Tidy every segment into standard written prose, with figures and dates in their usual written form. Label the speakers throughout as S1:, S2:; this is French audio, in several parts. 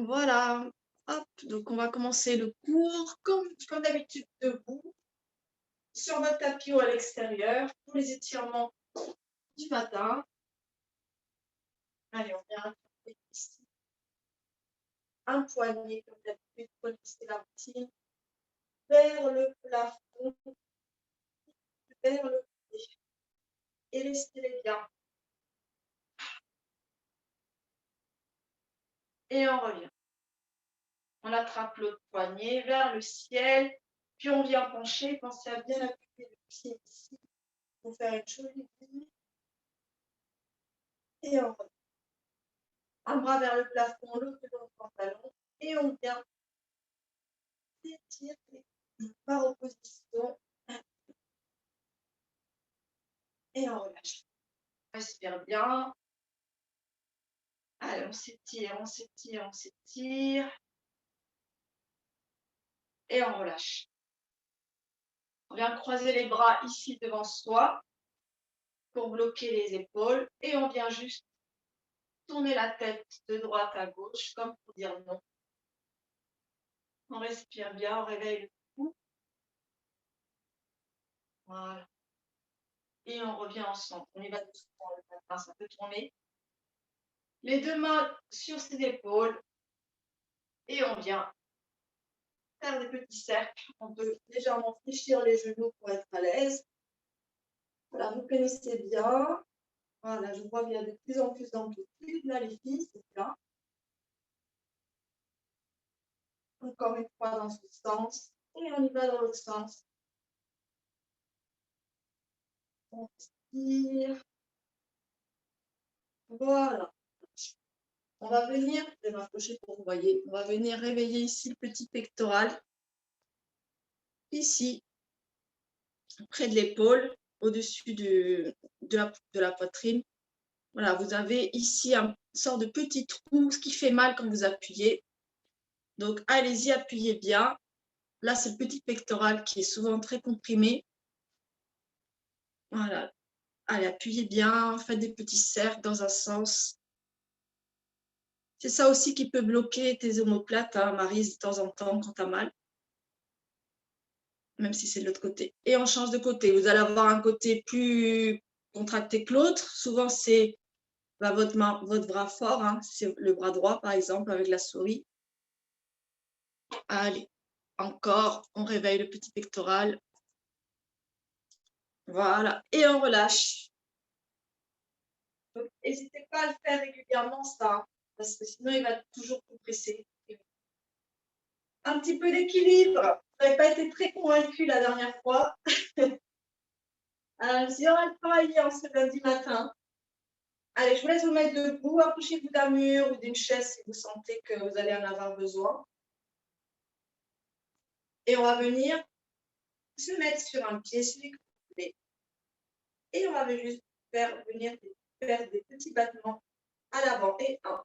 S1: Voilà. Hop, donc on va commencer le cours comme d'habitude debout, sur notre tapis ou à l'extérieur, pour les étirements du matin. Allez, on vient attraper ici un poignet comme d'habitude pour lisser la routine vers le plafond, vers le pied. Et respirez bien. Et on revient. On attrape l'autre poignet vers le ciel, puis on vient pencher. Pensez à bien appuyer le pied ici pour faire une jolie ligne. Et on revient. Un bras vers le plafond, l'autre dans le pantalon. Et on vient s'étirer par opposition. Et on relâche. Respire bien. Allez, on s'étire, on s'étire, on s'étire. Et on relâche. On vient croiser les bras ici devant soi pour bloquer les épaules. Et on vient juste tourner la tête de droite à gauche, comme pour dire non. On respire bien, on réveille le cou. Voilà. Et on revient ensemble. On y va doucement le matin, ça peut tourner. Les deux mains sur ses épaules. Et on vient faire des petits cercles. On peut légèrement fléchir les genoux pour être à l'aise. Voilà, vous connaissez bien. Voilà, je vois qu'il y a de plus en plus d'amplitude. Là, les filles, c'est bien. Encore une fois dans ce sens. Et on y va dans l'autre sens. On tire. Voilà. On va venir, je vais m'approcher pour vous voyez, on va venir réveiller ici le petit pectoral. Ici, près de l'épaule, au-dessus de la poitrine. Voilà, vous avez ici une sorte de petit trou, ce qui fait mal quand vous appuyez. Donc, allez-y, appuyez bien. Là, c'est le petit pectoral qui est souvent très comprimé. Voilà. Allez, appuyez bien, faites des petits cercles dans un sens. C'est ça aussi qui peut bloquer tes omoplates, hein, Maryse, de temps en temps, quand tu as mal. Même si c'est de l'autre côté. Et on change de côté. Vous allez avoir un côté plus contracté que l'autre. Souvent, c'est votre bras fort. Hein. C'est le bras droit, par exemple, avec la souris. Allez, encore, on réveille le petit pectoral. Voilà, et on relâche. N'hésitez pas à le faire régulièrement, ça, parce que sinon, il va toujours compresser. Un petit peu d'équilibre. Vous n'avez pas été très convaincu la dernière fois. Alors, si on va travailler en ce lundi matin. Allez, je vous laisse vous mettre debout, approchez-vous d'un mur ou d'une chaise si vous sentez que vous allez en avoir besoin. Et on va venir se mettre sur un pied, celui que vous voulez. Et on va juste faire des petits battements à l'avant. Et 1,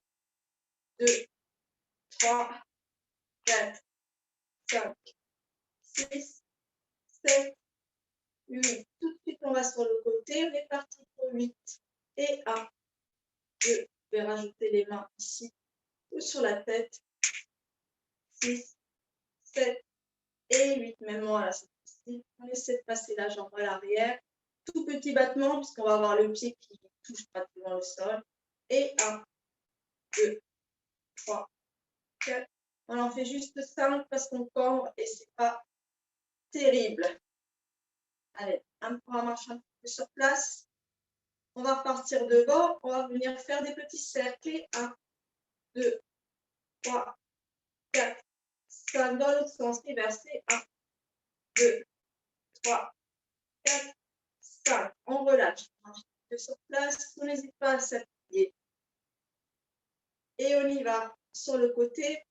S1: 2, 3, 4, 5, 6, 7, 8. Tout de suite, on va sur le côté. On est parti pour 8. Et 1, 2. Je vais rajouter les mains ici ou sur la tête. 6, 7 et 8. Même moi, là, c'est ici. On essaie de passer la jambe à l'arrière. Tout petit battement, puisqu'on va avoir le pied qui touche pratiquement le sol. Et 1, 2, 3, 4. On en fait juste 5 parce qu'on cambre et c'est pas terrible. Allez, on va marcher un peu sur place. On va repartir devant. On va venir faire des petits cercles. 1, 2, 3, 4, 5. Dans l'autre sens, inversé. 1, 2, 3, 4, 5. On relâche. On marche un peu sur place. On n'hésite pas à s'appuyer. Et on y va sur le côté.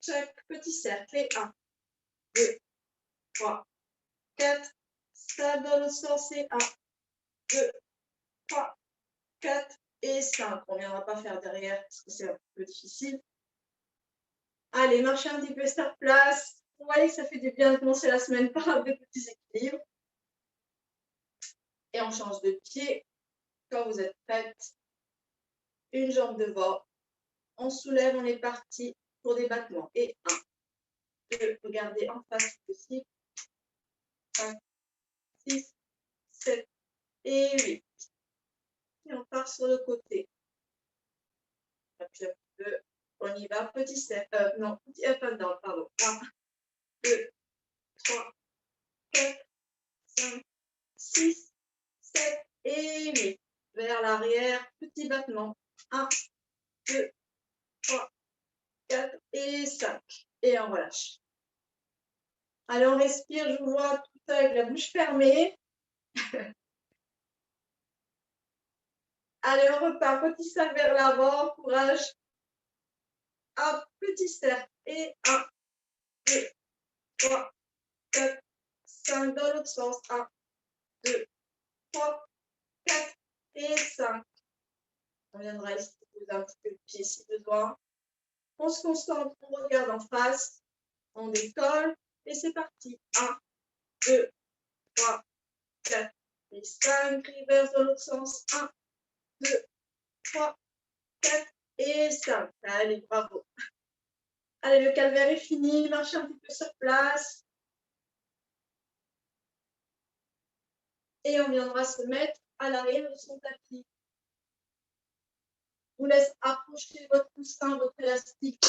S1: Chaque petit cercle. 1, 2, 3, 4, 5. Dans l'autre sens, c'est 1, 2, 3, 4 et 5. On ne viendra pas faire derrière parce que c'est un peu difficile. Allez, marchez un petit peu sur place. Vous voyez que ça fait du bien de commencer la semaine par des petits équilibres. Et on change de pied. Quand vous êtes prête, une jambe devant. On soulève, on est parti. pour des battements. Et 1, 2, regardez en face si possible. 5, 6, 7 et 8. Et on part sur le côté. Appuie un petit peu. On y va. Petit cercle. Non, petit up and down, pardon. 1, 2, 3, 4, 5, 6, 7 et 8. Vers l'arrière, petit battement. 1, 2, 3, 4 et 5. Et on relâche. Allez, on respire. Je vous vois tout avec la bouche fermée. Allez, on repart. Petit cercle vers l'avant. Courage. Un petit cercle. Et 1, 2, 3, 4, 5. Dans l'autre sens. 1, 2, 3, 4 et 5. On viendra ici poser un petit peu le pied si besoin. On se concentre, on regarde en face. On décolle. Et c'est parti. 1, 2, 3, 4 et 5. Reverse dans l'autre sens. 1, 2, 3, 4 et 5. Allez, bravo. Allez, le calvaire est fini. Marchez un petit peu sur place. Et on viendra se mettre à l'arrière de son tapis. Je vous laisse approcher votre coussin, votre élastique,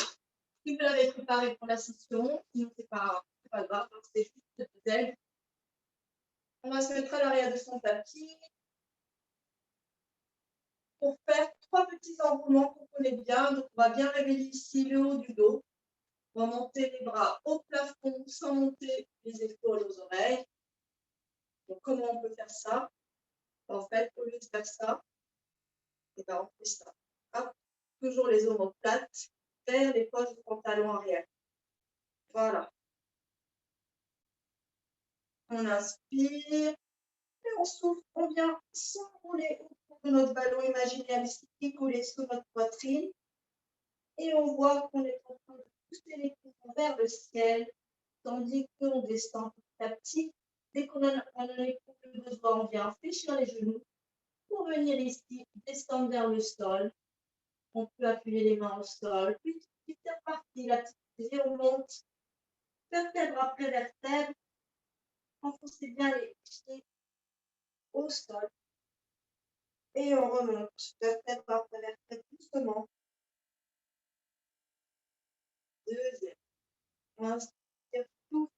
S1: si vous l'avez préparé pour la session. Sinon, c'est pas grave, c'est juste de peut-être. On va se mettre à l'arrière de son tapis pour faire 3 petits enroulements qu'on connaît bien. Donc, on va bien réveiller ici le haut du dos. On va monter les bras au plafond sans monter les épaules aux oreilles. Donc, comment on peut faire ça? En fait, au lieu de faire ça, et ben, on fait ça. Hop. Toujours les omoplates vers les poches du pantalon arrière. Voilà. On inspire et on souffle. On vient s'enrouler autour de notre ballon imaginaire ici qui est collé sur notre poitrine. Et on voit qu'on est en train de pousser les poumons vers le ciel, tandis qu'on descend petit à petit. Dès qu'on en a éprouvé le besoin, on vient fléchir les genoux pour venir ici, descendre vers le sol. On peut appuyer les mains au sol. Puis, c'est parti, la petite on monte, vertèbre après vertèbre. Enfoncez bien les pieds au sol. Et on remonte, vertèbre après vertèbre, doucement. Deuxième. Inspire tout.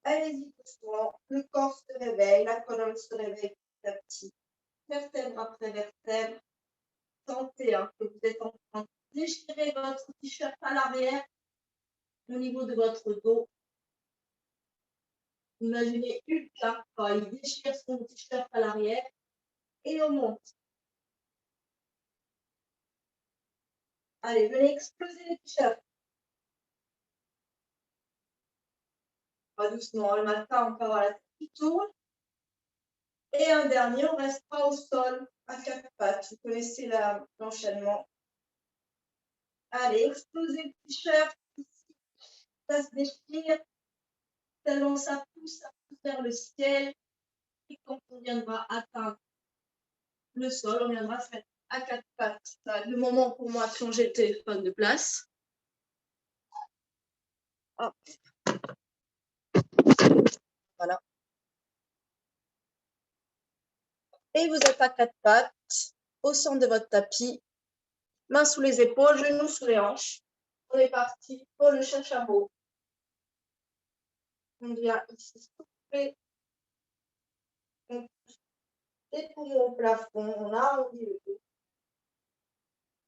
S1: Allez-y doucement. Le corps se réveille, la colonne se réveille petit à petit. Vertèbre après vertèbre. Sentez que vous êtes en train de déchirer votre t-shirt à l'arrière au niveau de votre dos. Imaginez Hulk quand il déchire son t-shirt à l'arrière et on monte. Allez, venez exploser les t-shirts. Pas doucement, le matin, on peut avoir la tête qui tourne. Et un dernier, on restera au sol à 4 pattes. Vous connaissez l'enchaînement. Allez, explosez le t-shirt. Ça se déchire. Tellement ça pousse vers le ciel. Et quand on viendra atteindre le sol, on viendra se mettre à 4 pattes. C'est le moment pour moi de changer le téléphone de place. Hop. Voilà. Et vous êtes à 4 pattes, au centre de votre tapis, mains sous les épaules, genoux sous les hanches. On est parti pour le chachameau. On vient ici souffler. On pousse les poumons au plafond, on arrondit le dos.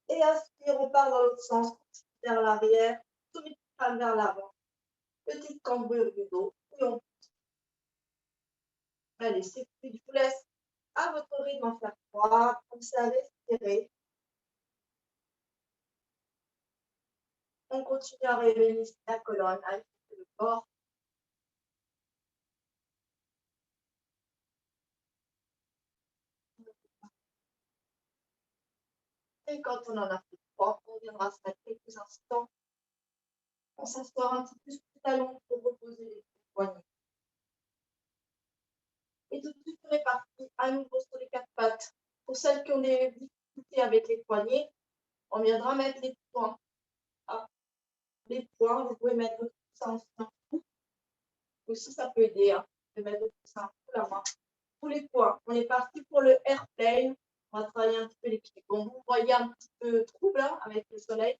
S1: Et inspire, on part dans l'autre sens, vers l'arrière, souris vers l'avant. Petite cambrure du dos. Et on pousse. Allez, c'est tout. Je vous laisse à votre rythme en faire 3. Comme ça, respirez. On continue à réveiller la colonne, à effectuer le corps. Et quand on en a fait 3, on viendra se mettre quelques instants. On s'assoit un petit peu sur le talon pour reposer les poignets. Et tout de suite, on est parti à nouveau sur les 4 pattes. Pour celles qui ont des difficultés avec les poignets, on viendra mettre les poings les poings, vous pouvez mettre votre coussin en dessous. Aussi, ça peut aider, hein, de mettre votre coussin sous la main. Tous les points. On est parti pour le airplane. On va travailler un petit peu les pieds. Bon, vous voyez un petit peu trouble hein, avec le soleil.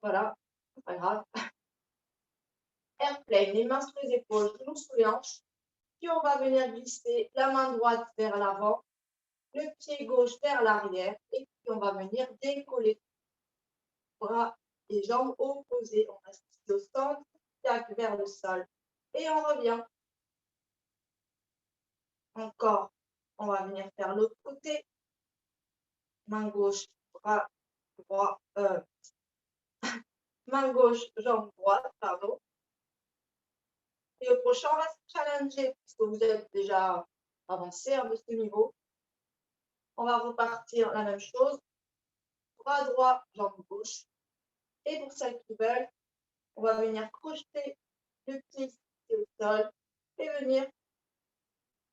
S1: Voilà, c'est pas grave. Airplane, les mains sur les épaules, genoux sous les hanches. Puis on va venir glisser la main droite vers l'avant, le pied gauche vers l'arrière. Et puis on va venir décoller bras et jambes opposés. On reste ici au centre, tac vers le sol. Et on revient. Encore, on va venir faire l'autre côté. Main gauche, bras droit, main gauche, jambe droite, pardon. Et au prochain, on va se challenger, puisque vous êtes déjà avancé à ce niveau. On va repartir la même chose. Bras droit, jambe gauche. Et pour celles qui veulent, on va venir crocheter le pied ici au sol et venir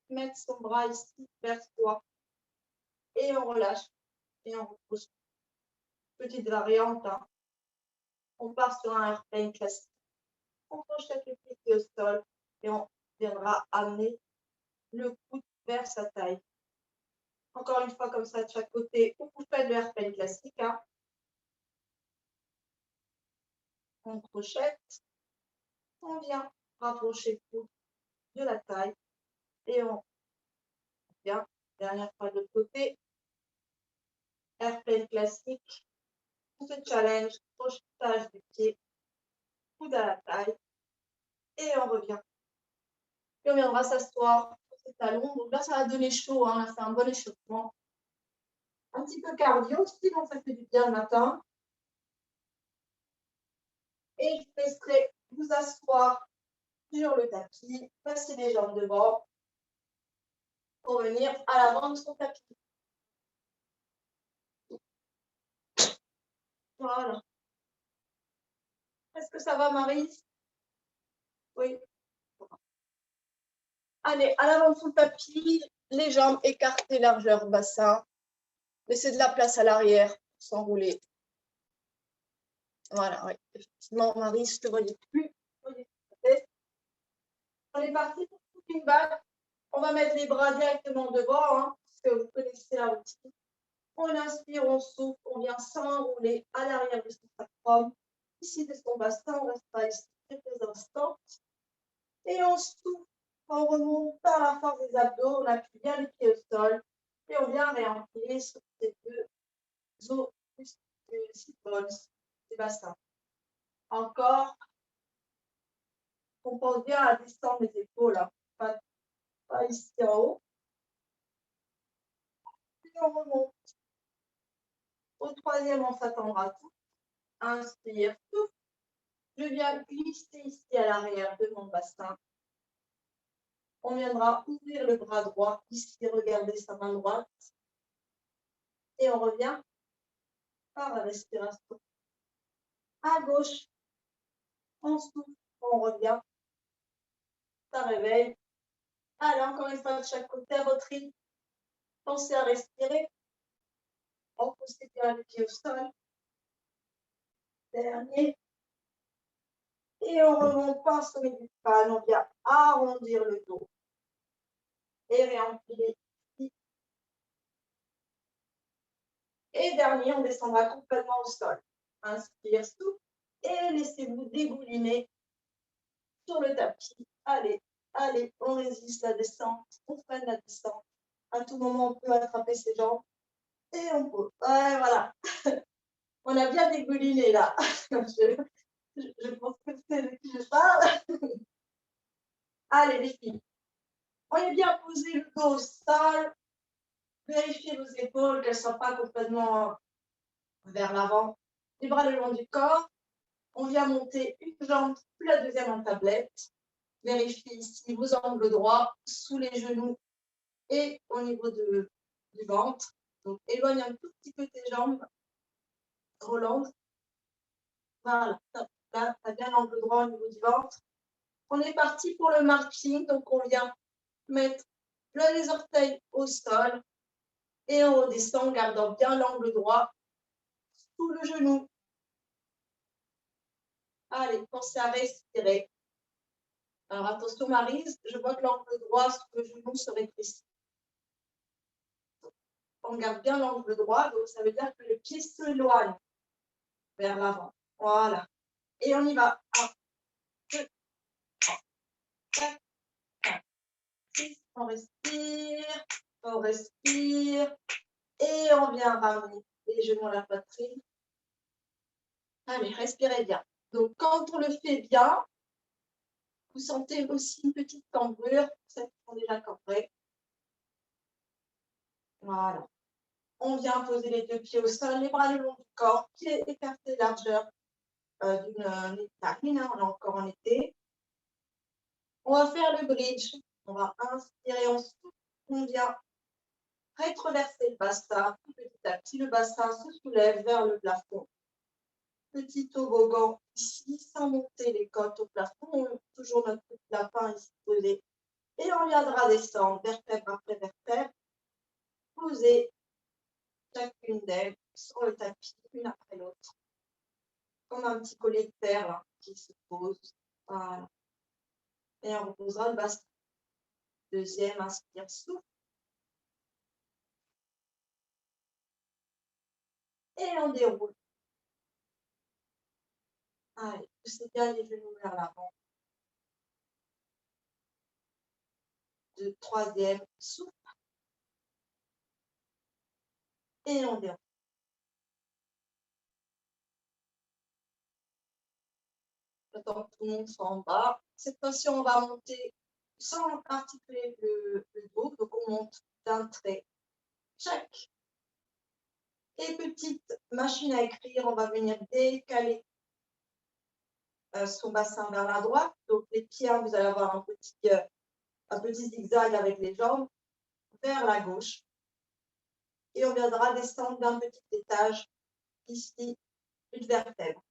S1: mettre son bras ici vers soi. Et on relâche. Et on repousse. Petite variante. Hein. On part sur un airplane classique. On crochette le pied au sol et on viendra amener le coude vers sa taille. Encore une fois, comme ça, de chaque côté, ou vous faites le airplane classique. Hein. On crochette, on vient rapprocher le coude de la taille et on vient, dernière fois de l'autre côté, airplane classique, on se challenge, crochetage du pied, coude à la taille et on revient. Et on viendra s'asseoir sur ses talons. Donc là, ça va donner chaud, hein. Là, c'est un bon échauffement. Un petit peu cardio aussi, donc ça fait du bien le matin. Et je vous laisserai vous asseoir sur le tapis, passer les jambes devant pour venir à l'avant de son tapis. Voilà. Est-ce que ça va, Marie? Oui. Allez, à l'avant de son tapis, les jambes écartées, largeur bassin. Laissez de la place à l'arrière pour s'enrouler. Voilà, oui. Effectivement, Marie, je ne te voyais plus. On est parti pour toute une balle. On va mettre les bras directement devant, hein, parce que vous connaissez la routine. On inspire, on souffle, on vient s'enrouler à l'arrière de son sacrum. Ici, de son bassin, on restera ici quelques instants. Et on souffle, on remonte par la force des abdos, on appuie bien les pieds au sol. Et on vient réempiler sur ces deux os épaules, des bassins. Encore, on pense bien à descendre les épaules, hein. Pas ici en haut. Puis on remonte. Au troisième, on s'attendra tout. Inspire, souffle. Je viens glisser ici à l'arrière de mon bassin. On viendra ouvrir le bras droit, ici, regardez sa main droite. Et on revient par la respiration. À gauche, on souffle, on revient. Ça réveille. Allez, encore une fois de chaque côté à votre rythme. Pensez à respirer. On pousse bien les pieds au sol. Dernier. Et on remonte par sommet du crâne. On vient arrondir le dos. Et réempiler ici. Et dernier, on descendra complètement au sol. Inspire, souffle. Et laissez-vous dégouliner sur le tapis. Allez, allez, on résiste la descente. On freine la descente. À tout moment, on peut attraper ses jambes. Et on pose. Ouais, voilà. On a bien dégouliné là. Je pense que c'est de qui je parle. Allez, les filles. On est bien posé le dos au sol. Vérifiez vos épaules, qu'elles ne soient pas complètement vers l'avant. Les bras le long du corps. On vient monter une jambe, puis la deuxième en tablette. Vérifiez ici vos angles droits sous les genoux et au niveau du ventre. Donc, éloigne un tout petit peu tes jambes. Roland. Voilà. Là, tu as bien l'angle droit au niveau du ventre. On est parti pour le marching. Donc, on vient mettre les orteils au sol et on redescend en gardant bien l'angle droit sous le genou. Allez, pensez à respirer. Alors attention Maryse, je vois que l'angle droit sur le genou se rétrécit. On garde bien l'angle droit, donc ça veut dire que le pied s'éloigne vers l'avant. Voilà. Et on y va. 1, 2, 3, 4, 5, 6. On respire. Et on vient ramener les genoux à la poitrine. Allez, respirez bien. Donc, quand on le fait bien, vous sentez aussi une petite cambrure, celles qui sont déjà cambrées. Voilà. On vient poser les deux pieds au sol, les bras le long du corps, pieds écartés largeur d'une narine, on est encore en été. On va faire le bridge. On va inspirer, on souffle, on vient rétroverser le bassin. Petit à petit, le bassin se soulève vers le plafond. Petit toboggan ici, sans monter les côtes au plafond. Toujours notre petit lapin ici posé. Et on viendra descendre vertèbre après vertèbre, poser chacune d'elles sur le tapis, une après l'autre. Comme un petit collier de perles qui se pose. Voilà. Et on reposera le bassin. Deuxième, inspire, souffle. Et on déroule. Allez, poussez bien les genoux vers l'avant. Troisième, souffle. Et on déroule. J'attends que tout le monde soit en bas. Cette fois-ci, on va monter sans articuler le dos. Donc, on monte d'un trait. Check. Et petite machine à écrire, on va venir décaler son bassin vers la droite. Donc, les pieds, vous allez avoir un petit zigzag avec les jambes vers la gauche. Et on viendra descendre d'un petit étage, ici, une vertèbre.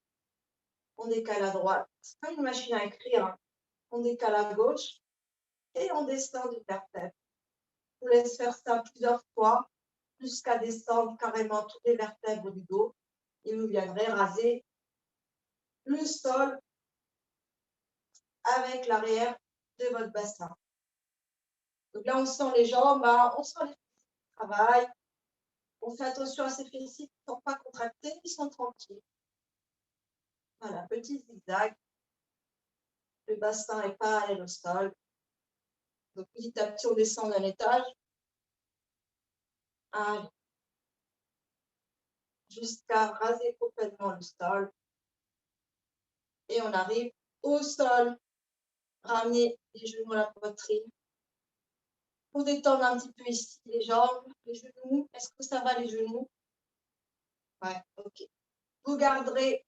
S1: On décale à droite. C'est pas une machine à écrire. Hein. On décale à gauche et on descend d'une vertèbre. Je vous laisse faire ça plusieurs fois jusqu'à descendre carrément toutes les vertèbres du dos. Et vous viendrez raser le sol avec l'arrière de votre bassin. Donc là, on sent les jambes, hein, on sent les fessiers qui travaillent. On fait attention à ces fessiers qui ne sont pas contractés, ils sont tranquilles. Voilà, petit zigzag. Le bassin est parallèle au sol. Donc petit à petit, on descend d'un étage. Allez. Jusqu'à raser complètement le sol. Et on arrive au sol. Ramener les genoux à la poitrine. Pour détendre un petit peu ici les jambes, les genoux. Est-ce que ça va les genoux? Ouais, ok. Vous garderez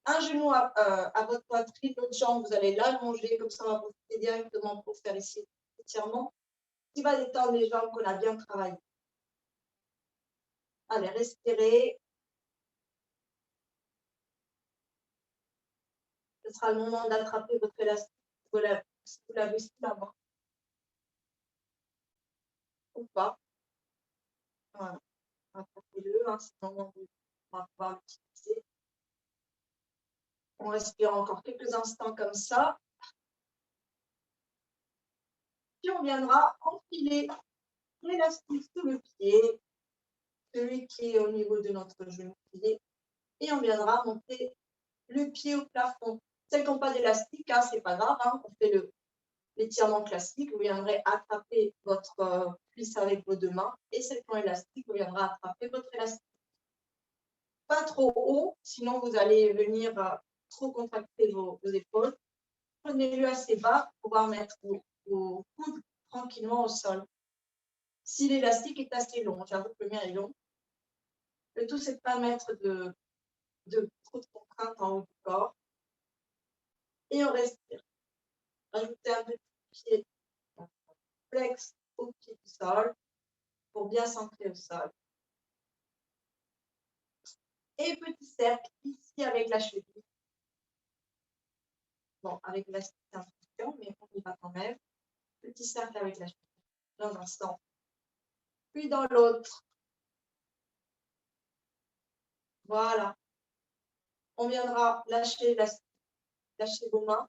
S1: un genou à votre poitrine, l'autre jambe, vous allez l'allonger, comme ça on va profiter directement pour faire ici l'étirement, qui va détendre les jambes qu'on a bien travaillé. Allez, respirez. Ce sera le moment d'attraper votre élastique. Si vous l'avez sous la main. Ou pas. Voilà. Attrapez-le, hein, sinon on va pouvoir l'utiliser. On respire encore quelques instants comme ça. Puis on viendra enfiler l'élastique sous le pied, celui qui est au niveau de notre genou plié, et on viendra monter le pied au plafond. Celles qui n'ont pas d'élastique, hein, ce n'est pas grave, hein, on fait l'étirement classique, vous viendrez attraper votre cuisse avec vos deux mains, et celles qui ont élastique, vous viendrez attraper votre élastique. Pas trop haut, sinon vous allez venir trop contracter vos épaules. Prenez-le assez bas pour pouvoir mettre vos coudes tranquillement au sol. Si l'élastique est assez long, j'avoue que le mien est long, le tout c'est de ne pas mettre de trop de contraintes en haut du corps. Et on respire. Ajoutez un petit pied flex au pied du sol pour bien s'ancrer au sol. Et petit cercle ici avec la cheville. Bon, avec la instruction, mais on y va quand même. Petit cercle avec la cheville dans un sens. Puis dans l'autre. Voilà. On viendra lâcher l'élastique lâchez vos mains.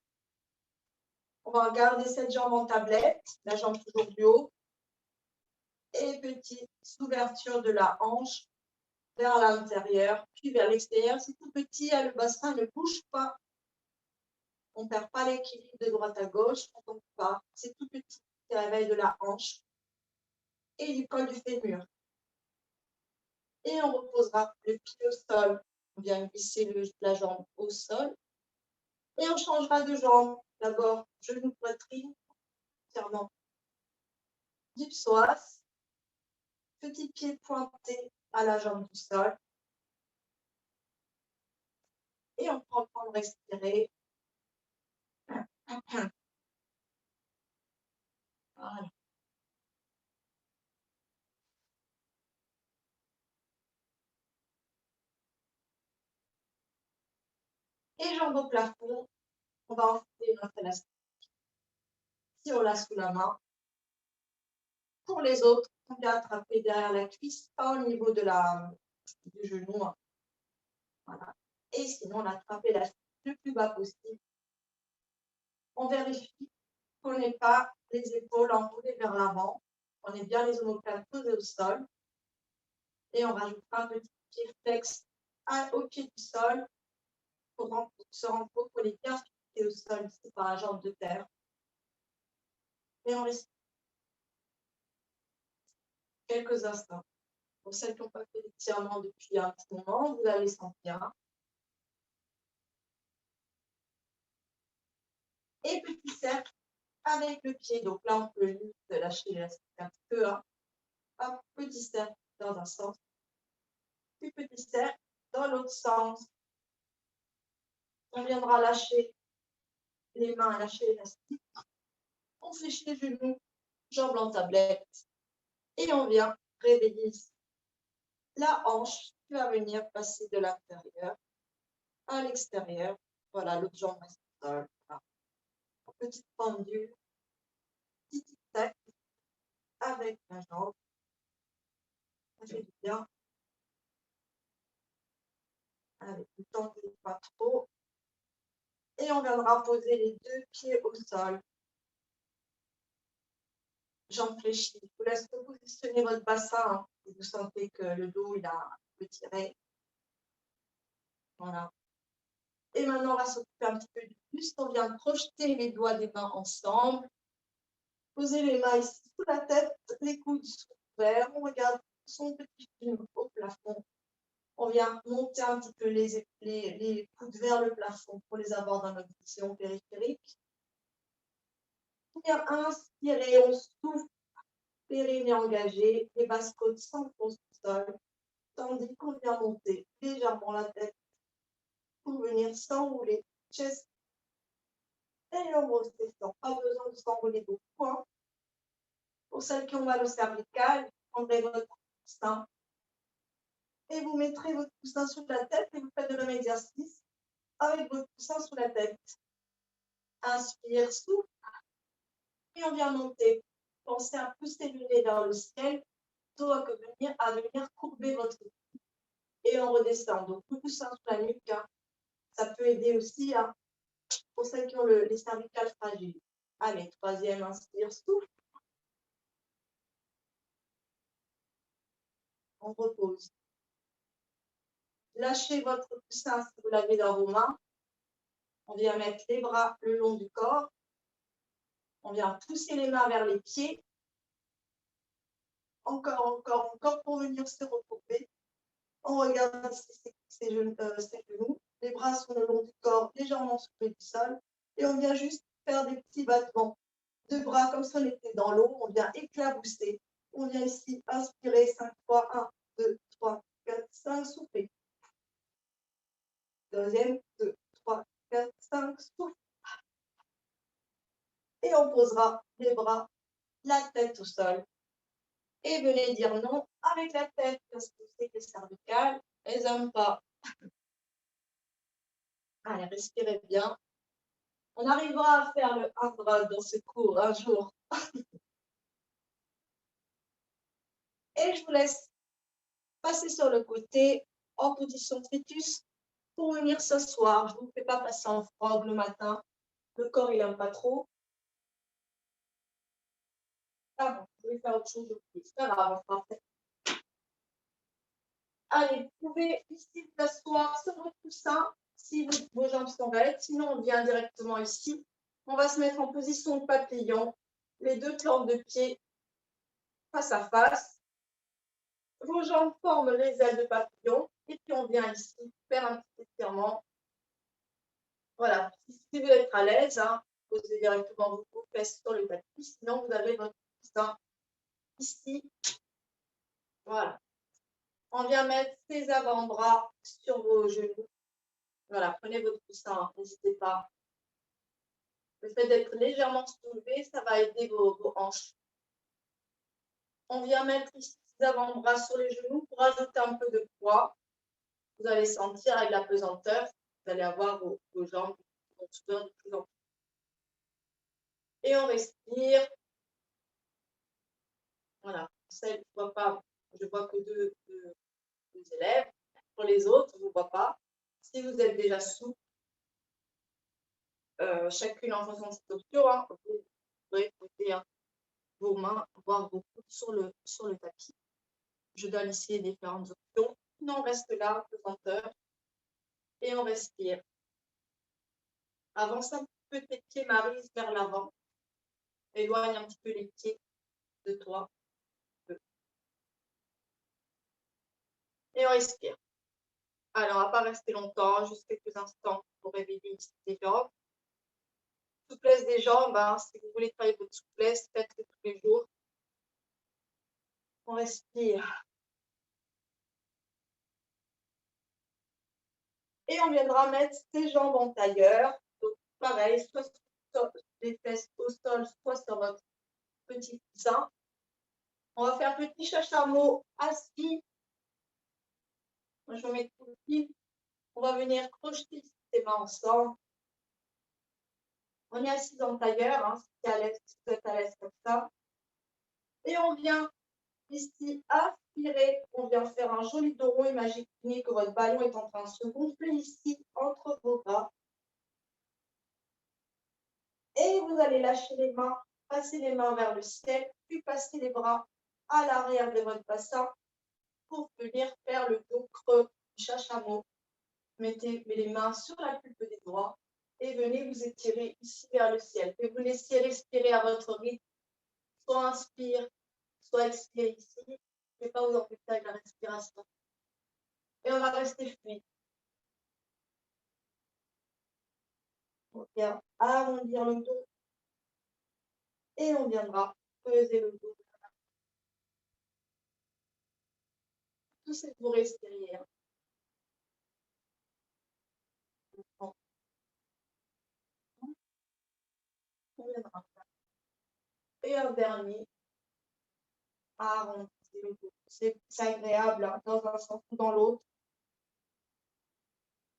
S1: On va garder cette jambe en tablette, la jambe toujours du haut. Et petite ouverture de la hanche vers l'intérieur, puis vers l'extérieur. C'est tout petit, le bassin ne bouge pas. On ne perd pas l'équilibre de droite à gauche, on ne tombe pas. C'est tout petit, c'est réveil de la hanche et du col du fémur. Et on reposera le pied au sol. On vient glisser la jambe au sol. Et on changera de jambe. D'abord, genou, poitrine, serment du psoas. Petit pied pointé à la jambe du sol. Et on prend le temps de respirer. Voilà. Et jambes au plafond, on va enfiler notre élastique. Si on l'a sous la main. Pour les autres, on vient attraper derrière la cuisse, pas au niveau du genou. Voilà. Et sinon, on attrape l'élastique le plus bas possible. On vérifie qu'on n'ait pas les épaules enroulées vers l'avant. On est bien les omoplates posées au sol. Et on rajoutera un petit pied flex au pied du sol pour se rendre compte qu'on est bien fixé au sol, c'est par la jambe de terre. Et on reste quelques instants. Pour celles qui n'ont pas fait l'étirement depuis un petit moment, vous allez sentir. Et petit cercle avec le pied. Donc là, on peut juste lâcher l'élastique un petit peu. Un petit cercle dans un sens. Puis petit cercle dans l'autre sens. On viendra lâcher les mains, lâcher l'élastique. On fléchit les genoux, jambes en tablette. Et on vient réveiller la hanche qui va venir passer de l'intérieur à l'extérieur. Voilà, l'autre jambe reste au sol. Voilà. Petite pendule, petit tac avec la jambe. Ça fait du bien. Avec le temps que pas trop. Et on viendra poser les deux pieds au sol. Jambes fléchies. Je vous laisse positionner votre bassin. Si vous sentez que le dos il a un peu tiré. Voilà. Et maintenant, on va s'occuper un petit peu du buste. On vient projeter les doigts des mains ensemble. Posez les mains ici sous la tête, les coudes sont ouverts. On regarde son petit film au plafond. On vient monter un petit peu les coudes vers le plafond pour les avoir dans notre vision périphérique. On vient inspirer, on souffle, périnée engagé, les basses côtes s'enfoncent au sol, tandis qu'on vient monter légèrement la tête pour venir s'enrouler, chest et l'ombre descend. Pas besoin de s'enrouler de points. Pour celles qui ont mal au cervical, prendrez votre coussin et vous mettrez votre coussin sous la tête et vous faites le même exercice avec votre coussin sous la tête. Inspire, souffle et on vient monter. Pensez à pousser le nez vers le ciel, plutôt à venir courber votre cou. Et on redescend. Donc, le coussin sous la nuque, ça peut aider aussi pour celles qui ont les cervicales fragiles. Allez, troisième, inspire, souffle. On repose. Lâchez votre coussin si vous l'avez dans vos mains. On vient mettre les bras le long du corps. On vient pousser les mains vers les pieds. Encore pour venir se recourber. On regarde ses genoux. Les bras sont le long du corps, légèrement soulevés du sol. Et on vient juste faire des petits battements de bras comme si on était dans l'eau. On vient éclabousser. On vient ici inspirer 5 fois. 1, 2, 3, 4, 5, souffler. Deuxième, 2, 3, 4, 5, souffle. Et on posera les bras, la tête au sol. Et venez dire non avec la tête, parce que c'est que les cervicales, elles n'aiment pas. Allez, respirez bien. On arrivera à faire le handball dans ce cours un jour. Et je vous laisse passer sur le côté en position fœtus. pour venir s'asseoir. Je ne vous fais pas passer en frog le matin. Le corps, il n'aime pas trop. Ah bon, je vais faire autre chose. C'est pas grave, on fera après. Allez, vous pouvez ici vous asseoir sur votre coussin si vos jambes sont raides. Sinon, on vient directement ici. On va se mettre en position de papillon. Les deux plantes de pied face à face. Vos jambes forment les ailes de papillon. Et puis, on vient ici faire un petit étirement. Voilà. Si vous êtes à l'aise, hein, posez directement vos fesses sur le tapis. Sinon, vous avez votre coussin ici. Voilà. On vient mettre ses avant-bras sur vos genoux. Voilà, prenez votre coussin, n'hésitez pas. Le fait d'être légèrement soulevé, ça va aider vos hanches. On vient mettre ici ses avant-bras sur les genoux pour ajouter un peu de poids. Vous allez sentir avec la pesanteur, vous allez avoir vos jambes qui vont s'ouvrir de plus en plus. Et on respire. Voilà, celle, je vois que deux élèves. Pour les autres, je ne vois pas. Si vous êtes déjà souple, chacune en fonction de cette option, hein, vous pouvez poser vos mains, voire vos coudes sur le tapis. Je donne ici les différentes options. Sinon, on reste là, pesanteur, et on respire. Avance un peu tes pieds, Maryse, vers l'avant. Éloigne un petit peu les pieds de toi. Et on respire. Alors, on ne va pas rester longtemps, juste quelques instants pour réveiller ici les jambes. Souplesse des jambes, hein, si vous voulez travailler votre souplesse, faites-le tous les jours. On respire. Et on viendra mettre ses jambes en tailleur. Donc, pareil, soit sur les fesses au sol, soit sur votre petit coussin. On va faire un petit chachameau assis. Moi, je mets tout le fil. On va venir crocheter ses mains ensemble. On est assis dans le tailleur, hein, si vous êtes à l'aise comme ça. Et on vient ici aspirer. On vient faire un joli dos rond. Imaginez que votre ballon est en train de se gonfler ici entre vos bras. Et vous allez lâcher les mains, passer les mains vers le ciel, puis passer les bras à l'arrière de votre bassin pour venir faire le dos creux du chachameau. Mettez les mains sur la pulpe des doigts et venez vous étirer ici vers le ciel. Et vous laissez respirer à votre rythme. Soit inspire, soit expire ici. Je ne vais pas vous embêter avec la respiration. Et on va rester fluide. On vient arrondir le dos et on viendra peser le dos. Tout c'est pour respirer. On viendra. Et un dernier, arrondir le dos. C'est agréable hein, dans un sens ou dans l'autre.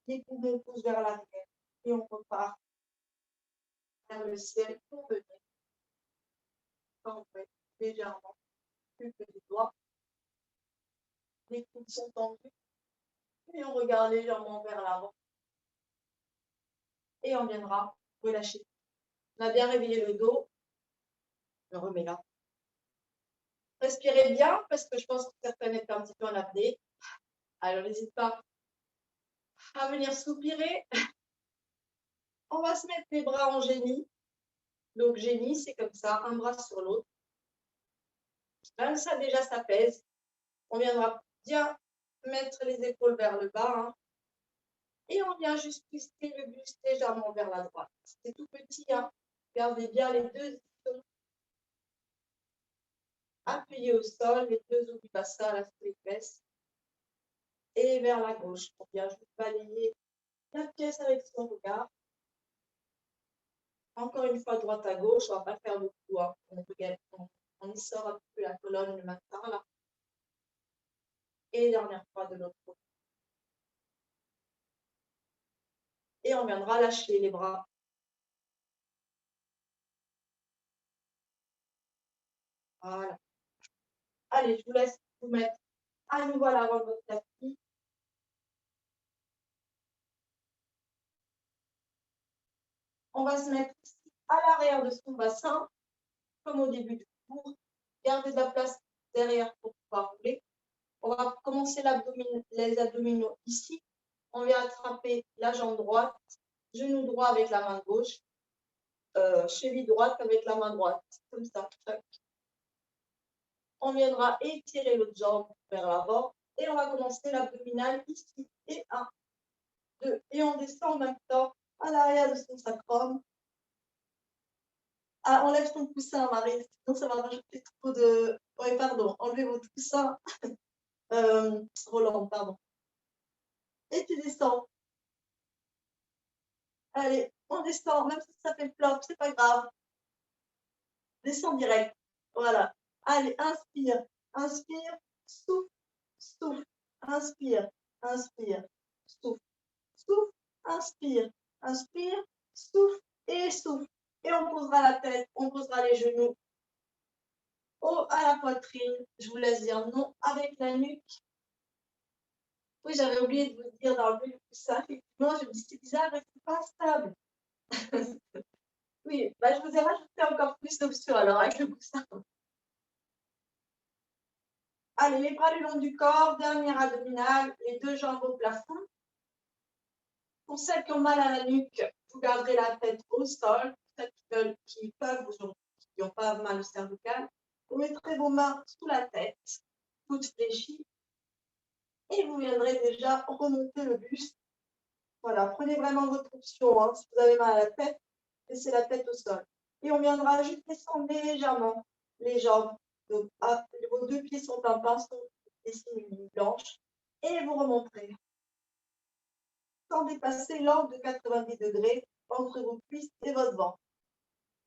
S1: Les poumons poussent vers l'arrière et on repart vers le ciel pour venir. On fait légèrement plus que les doigts. Les coudes sont tendus et on regarde légèrement vers l'avant. Et on viendra relâcher. On a bien réveillé le dos. Je le remets là. Respirez bien parce que je pense que certaines étaient un petit peu en apnée. Alors n'hésite pas à venir soupirer. On va se mettre les bras en génie. Donc génie, c'est comme ça, un bras sur l'autre. Même ça déjà, ça pèse. On viendra bien mettre les épaules vers le bas. Hein. Et on vient juste twister le buste légèrement vers la droite. C'est tout petit. Hein. Gardez bien les deux épaules. Appuyez au sol, les deux os du bassin là sur les fesses. Et vers la gauche. On vient juste balayer la pièce avec son regard. Encore une fois, droite à gauche. On ne va pas faire beaucoup. Hein. On sort un peu la colonne le matin. Là. Et dernière fois de l'autre côté. Et on viendra lâcher les bras. Voilà. Allez, je vous laisse vous mettre à nouveau à l'avant de votre tapis. va se mettre ici à l'arrière de son bassin, comme au début du cours. Gardez de la place derrière pour pouvoir rouler. On va commencer les abdominaux ici. On vient attraper la jambe droite, genou droit avec la main gauche, cheville droite avec la main droite, comme ça. On viendra étirer l'autre jambe vers l'avant et on va commencer l'abdominal ici. Et 1, 2, et on descend en même temps à l'arrière de son sacrum. Ah, enlève ton coussin, Marie, sinon ça va rajouter trop de... Oui, pardon, enlevez votre coussin. Roland, pardon. Et tu descends. Allez, on descend, même si ça fait flop, c'est pas grave. Descends direct. Voilà. Allez, inspire, inspire, souffle, souffle, inspire, inspire, souffle, souffle, inspire, inspire, souffle et souffle. Et on posera la tête, on posera les genoux à la poitrine. Je vous laisse dire non avec la nuque. Oui, j'avais oublié de vous dire d'enlever le coussin. Effectivement, je me dis c'est bizarre, c'est pas stable. Oui, bah, je vous ai rajouté encore plus d'options alors avec le coussin. Allez, les bras le long du corps, dernière abdominale, les 2 jambes au plafond. Pour celles qui ont mal à la nuque, vous garderez la tête au sol. Celles qui peuvent aujourd'hui, qui n'ont pas mal au cervical, vous mettrez vos mains sous la tête, toutes fléchies, et vous viendrez déjà remonter le buste. Voilà, prenez vraiment votre option. Hein. Si vous avez mal à la tête, laissez la tête au sol. Et on viendra juste descendre légèrement les jambes. Donc, vos 2 pieds sont en pinceau, dessinez une ligne blanche, et vous remonterez. Sans dépasser l'angle de 90 degrés entre vos cuisses et votre ventre.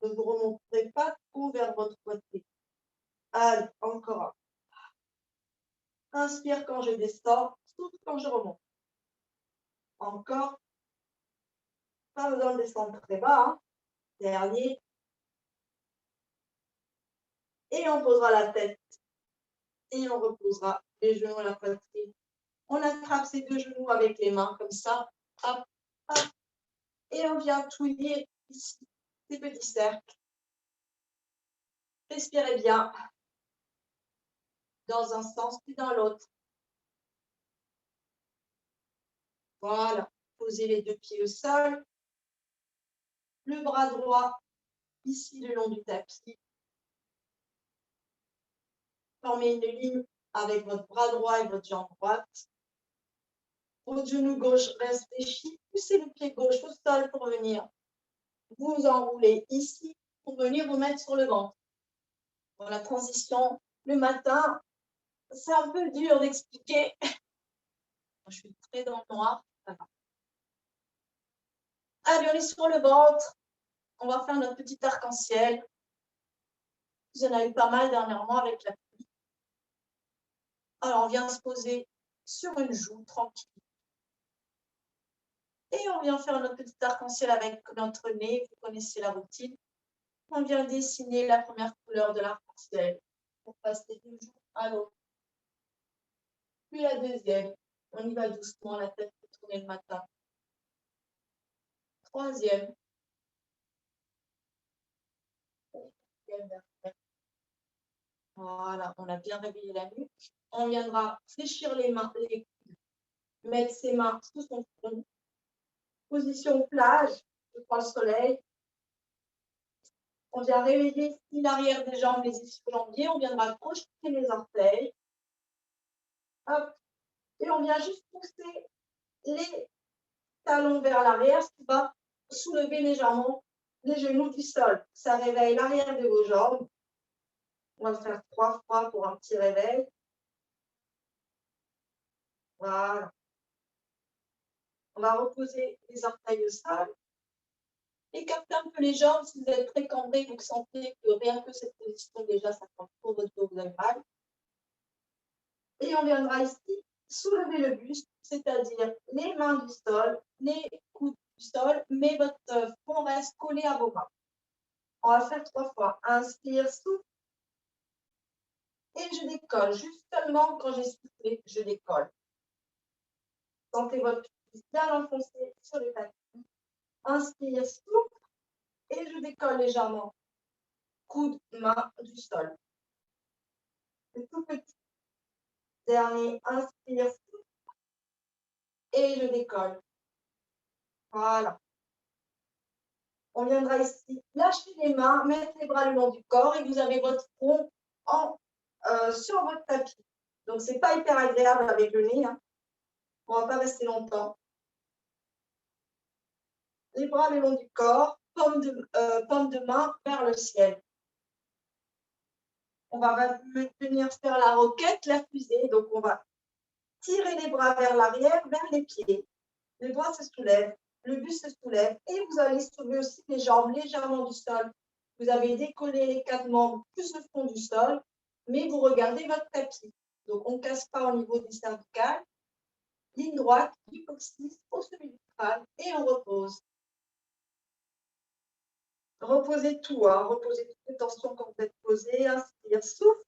S1: Ne vous remonterez pas trop vers votre poitrine. Allez, encore un. Inspire quand je descends, souffle quand je remonte. Encore. Pas besoin de descendre très bas. Hein. Dernier. Et on posera la tête. Et on reposera les genoux à la poitrine. On attrape ces 2 genoux avec les mains comme ça. Hop, hop. Et on vient touiller ici ces petits cercles. Respirez bien dans un sens puis dans l'autre. Voilà. Posez les 2 pieds au sol. Le bras droit ici le long du tapis. Formez une ligne avec votre bras droit et votre jambe droite. Votre genou gauche reste fléchi. Poussez le pied gauche au sol pour venir vous enrouler ici pour venir vous mettre sur le ventre. Pour la transition, le matin, c'est un peu dur d'expliquer. Je suis très dans le noir. Allez, on est sur le ventre. On va faire notre petit arc-en-ciel. Vous en avez eu pas mal dernièrement avec la pluie. Alors, on vient se poser sur une joue tranquille. Et on vient faire notre petit arc-en-ciel avec notre nez. Vous connaissez la routine. On vient dessiner la première couleur de l'arc-en-ciel pour passer d'une joue à l'autre. Puis la deuxième. On y va doucement, la tête peut tourner le matin. Troisième. Voilà, on a bien réveillé la nuque. On viendra fléchir les mains, mettre ses mains sous son front. Position plage, je prends le soleil. On vient réveiller ici l'arrière des jambes, les ischio-jambiers. On viendra projeter les orteils. Hop. Et on vient juste pousser les talons vers l'arrière, ce qui va soulever légèrement les genoux du sol. Ça réveille l'arrière de vos jambes. On va le faire 3 fois pour un petit réveil. Voilà. On va reposer les orteils au sol. Écartez un peu les jambes. Si vous êtes très cambré, vous sentez que rien que cette position, déjà, ça prend pour votre dos, vous avez mal. Et on viendra ici soulever le buste, c'est-à-dire les mains du sol, les coudes du sol, mais votre front reste collé à vos mains. On va faire 3 fois. Inspire, souffle. Et je décolle. Juste seulement quand j'ai soufflé, je décolle. Sentez votre cuisse bien enfoncée sur le tapis. Inspire, souffle. et je décolle légèrement. Coude, main du sol. Le tout petit. Dernier, inspire et je décolle. Voilà. On viendra ici, lâcher les mains, mettre les bras le long du corps et vous avez votre front sur votre tapis. Donc, ce n'est pas hyper agréable avec le nez. Hein. On ne va pas rester longtemps. Les bras le long du corps, paume de main vers le ciel. On va venir faire la roquette, la fusée. Donc, on va tirer les bras vers l'arrière, vers les pieds. Les bras se soulèvent, le buste se soulève et vous allez soulever aussi les jambes légèrement du sol. Vous avez décollé les 4 membres plus le fond du sol, mais vous regardez votre tapis. Donc, on ne casse pas au niveau des cervicales. Ligne droite du coccyx au sommet du crâne et on repose. Reposez tout, hein. Reposez toutes les tensions quand vous êtes posé, inspire, souffle.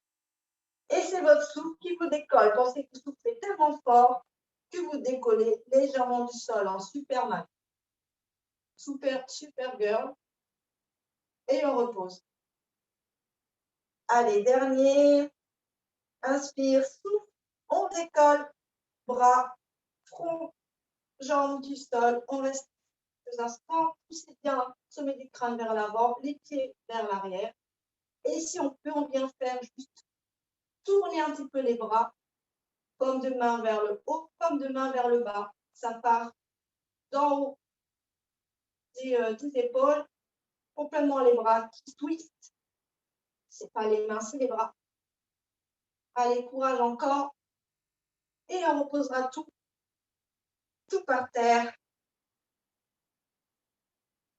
S1: Et c'est votre souffle qui vous décolle. Pensez que vous soufflez tellement fort que vous décollez légèrement du sol en Superman. Super girl. Et on repose. Allez, dernier. Inspire, souffle. On décolle. Bras, front, jambes du sol. On reste quelques instants. Poussez bien, sommet du crâne vers l'avant, les pieds vers l'arrière. Et si on peut, on vient faire juste tourner un petit peu les bras. Paume de main vers le haut, paume de main vers le bas. Ça part d'en haut des épaules, complètement les bras qui twistent. Ce n'est pas les mains, c'est les bras. Allez, courage encore. Et on reposera tout par terre.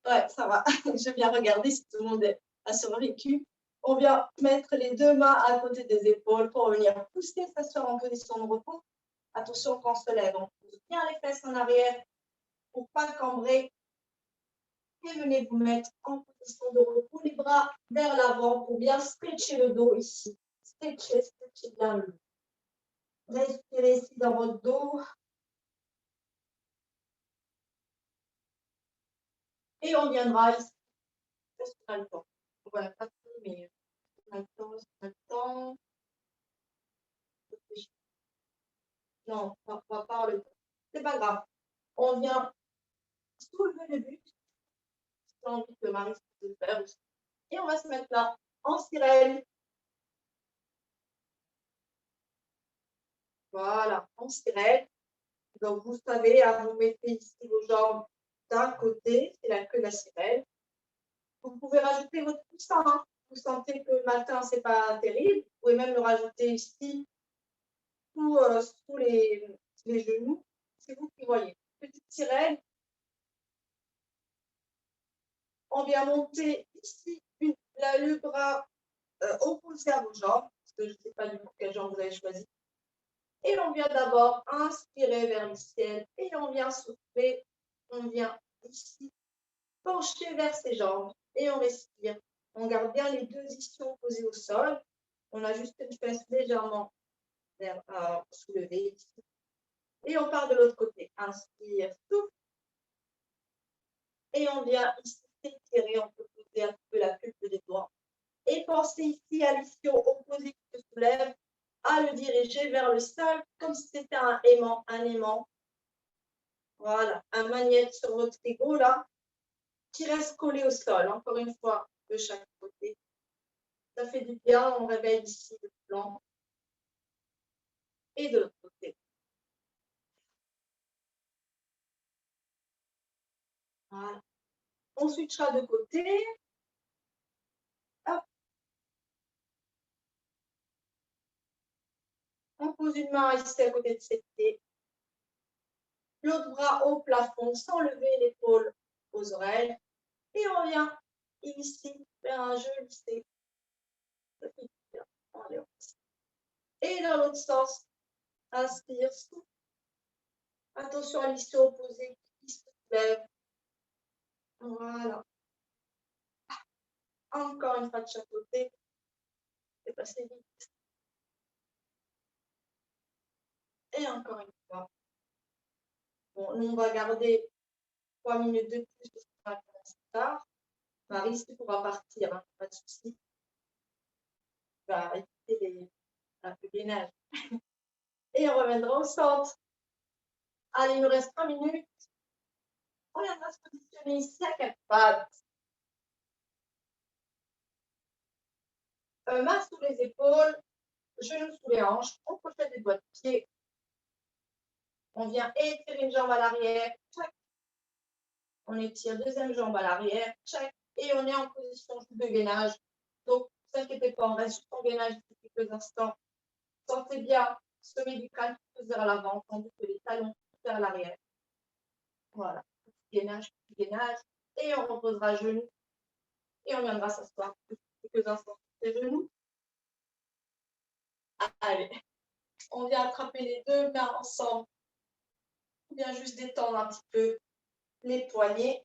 S1: Ouais, ça va. Je viens regarder si tout le monde a survécu. On vient mettre les 2 mains à côté des épaules pour venir pousser, s'asseoir en position de repos. Attention quand on se lève, on pousse bien les fesses en arrière pour ne pas cambrer. Et venez vous mettre en position de repos, les bras vers l'avant pour bien stretcher le dos ici. Stretcher bien le dos. Respirez ici dans votre dos. Et on viendra ici. Est-ce qu'on a le temps? Voilà, pas tout, mais on a le temps, on a le temps. Non, on va pas le temps. C'est pas grave. On vient soulever le buste. J'ai envie que Marie puisse le faire aussi. Et on va se mettre là, en sirène. Voilà, en sirène. Donc, vous savez, vous mettez ici vos jambes d'un côté, c'est la queue de la sirène. Vous pouvez rajouter votre coussin. Hein. Vous sentez que le matin, ce n'est pas terrible. Vous pouvez même le rajouter ici, sous les genoux. C'est vous qui voyez. Petite sirène. On vient monter ici le bras opposé à vos jambes, parce que je ne sais pas du tout quelle jambe vous avez choisi. Et on vient d'abord inspirer vers le ciel et on vient souffler. On vient ici pencher vers ses jambes et on respire. On garde bien les 2 ischions posés au sol. On ajuste une fesse légèrement soulevée ici. Et on part de l'autre côté. Inspire, souffle. Et on vient ici s'étirer. On peut poser un peu la pulpe des doigts. Et pensez ici à l'ischio opposé qui se soulève, à le diriger vers le sol comme si c'était un aimant. Voilà, un magnète sur votre égo là, qui reste collé au sol, encore une fois, de chaque côté. Ça fait du bien, on réveille ici le flanc. Et de l'autre côté. Voilà. On switchera de côté. Hop. On pose une main ici à côté de ses pieds. L'autre bras au plafond sans lever l'épaule aux oreilles. Et on vient ici faire un jeu lissé. Et dans l'autre sens, inspire, souffle. Attention à l'ischio opposé qui se lève. Voilà. Encore une fois de chaque côté. C'est passé vite. Et encore une fois. Bon, nous, on va garder 3 minutes de plus parce qu'on va commencer tard. Marie, tu pourras partir, hein, pas de souci. Tu vas éviter le gainage. Et on reviendra au centre. Allez, il nous reste 3 minutes. On viendra se positionner ici à 4 pattes. Main sous les épaules, genoux sous les hanches, on crochet des doigts de pied. On vient étirer une jambe à l'arrière, on étire deuxième jambe à l'arrière, et on est en position de gainage. Donc, ne vous inquiétez pas, on reste juste en gainage depuis quelques instants. Sentez bien, sommet du crâne plus vers l'avant, tandis que les talons vers l'arrière. Voilà, gainage, et on reposera genoux, et on viendra s'asseoir quelques instants sur les genoux. Allez, on vient attraper les deux mains ensemble. On vient juste détendre un petit peu les poignets.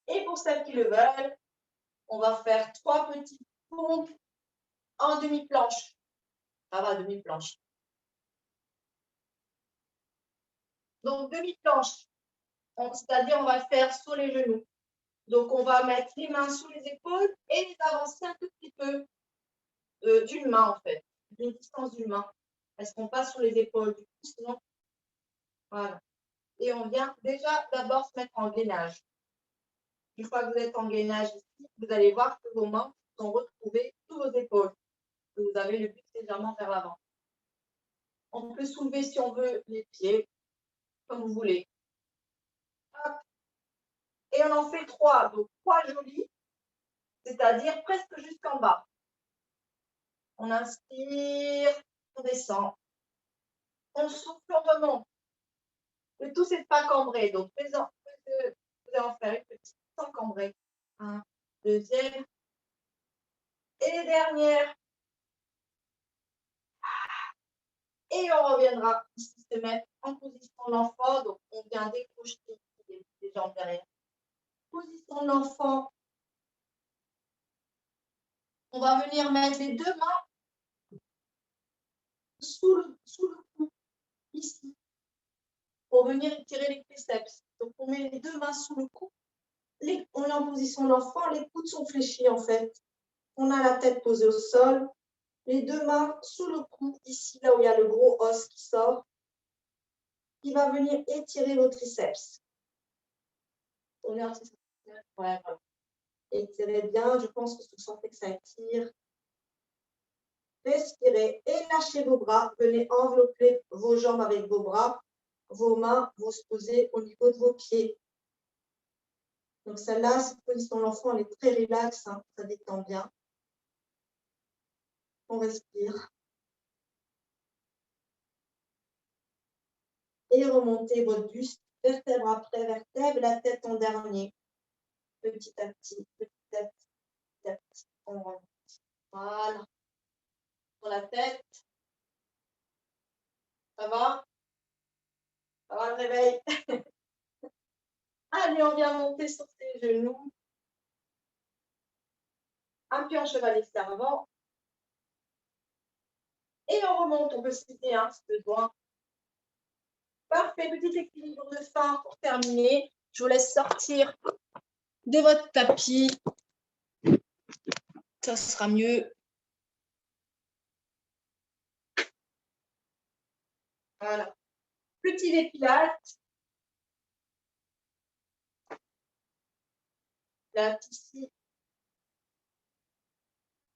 S1: Et pour celles qui le veulent, on va faire 3 petites pompes en demi-planche. Ça va, demi-planche. Donc, demi-planche, c'est-à-dire on va le faire sur les genoux. Donc, on va mettre les mains sous les épaules et les avancer un tout petit peu d'une main, en fait, d'une distance d'une main. Est-ce qu'on passe sur les épaules du coup, sinon, voilà. Et on vient déjà d'abord se mettre en gainage. Une fois que vous êtes en gainage ici, vous allez voir que vos mains sont retrouvées sous vos épaules. Que vous avez le buste légèrement vers l'avant. On peut soulever, si on veut, les pieds, comme vous voulez. Hop. Et on en fait 3. Donc, 3 jolis, c'est-à-dire presque jusqu'en bas. On inspire, on descend. On souffle, on remonte. Le tout, c'est de ne pas cambrer. Donc, vous allez en faire une petite sans cambrer. Un, deuxième. Et dernière. Et on reviendra ici se mettre en position d'enfant. Donc, on vient décrocher les jambes derrière. Position d'enfant. On va venir mettre les deux mains sous le cou, ici, pour venir étirer les triceps. Donc, on met les deux mains sous le cou. On est en position d'enfant, les coudes sont fléchis en fait. On a la tête posée au sol, les deux mains sous le cou, ici, là où il y a le gros os qui sort, qui va venir étirer vos triceps. Ouais, voilà. Étirez bien, je pense que vous sentez que ça étire. Respirez et lâchez vos bras. Venez envelopper vos jambes avec vos bras. Vos mains vont se poser au niveau de vos pieds. Donc celle-là, cette position de l'enfant, elle est très relaxe, hein, ça détend bien. On respire. Et remontez votre buste, vertèbre après vertèbre, la tête en dernier. Petit à petit, petit à petit, petit à petit, on remonte. Voilà. Sur la tête. Ça va? Ça va le réveil? Allez, on vient monter sur ses genoux. Un pied en chevalier servant. Et on remonte, on peut se citer si besoin. Parfait, petit équilibre de fin pour terminer. Je vous laisse sortir de votre tapis. Ça sera mieux. Voilà. Petit dépilate. Là, ici.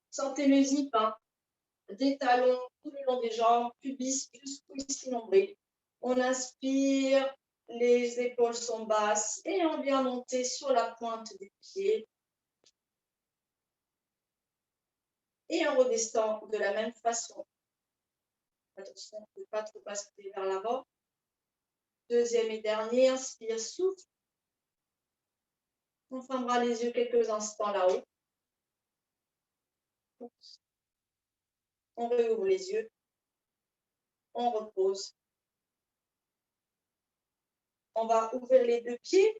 S1: Sentez le zip, hein. Des talons tout le long des jambes, pubis jusqu'au ici nombril. On inspire, les épaules sont basses et on vient monter sur la pointe des pieds. Et on redescend de la même façon. Attention de ne pas trop basculer vers l'avant. Deuxième et dernier, inspire, souffle. On fermera les yeux quelques instants là-haut. On réouvre les yeux. On repose. On va ouvrir les deux pieds.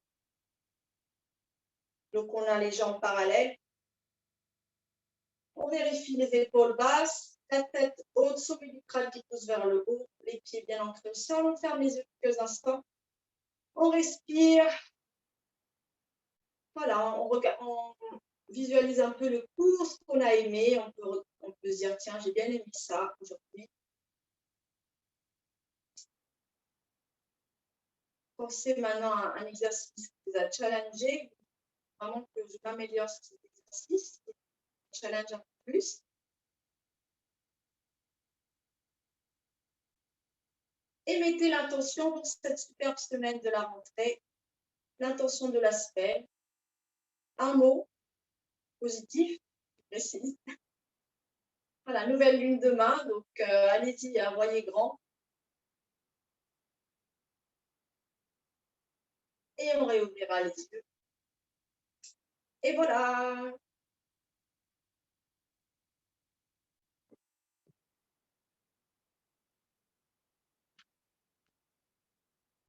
S1: Donc, on a les jambes parallèles. On vérifie les épaules basses, la tête haute, sommet du crâne qui pousse vers le haut, les pieds bien ancrés au sol. On ferme les yeux quelques instants. On respire. Voilà, on visualise un peu le cours, ce qu'on a aimé, on peut se dire, tiens, j'ai bien aimé ça aujourd'hui. Pensez maintenant à un exercice qui vous a challengé, vraiment que je m'améliore sur cet exercice, challenge un peu plus. Et mettez l'intention pour cette superbe semaine de la rentrée, l'intention de la semaine, un mot positif, précis. Voilà, nouvelle lune demain, donc allez-y, voyez grand. Et on réouvrira les yeux. Et voilà.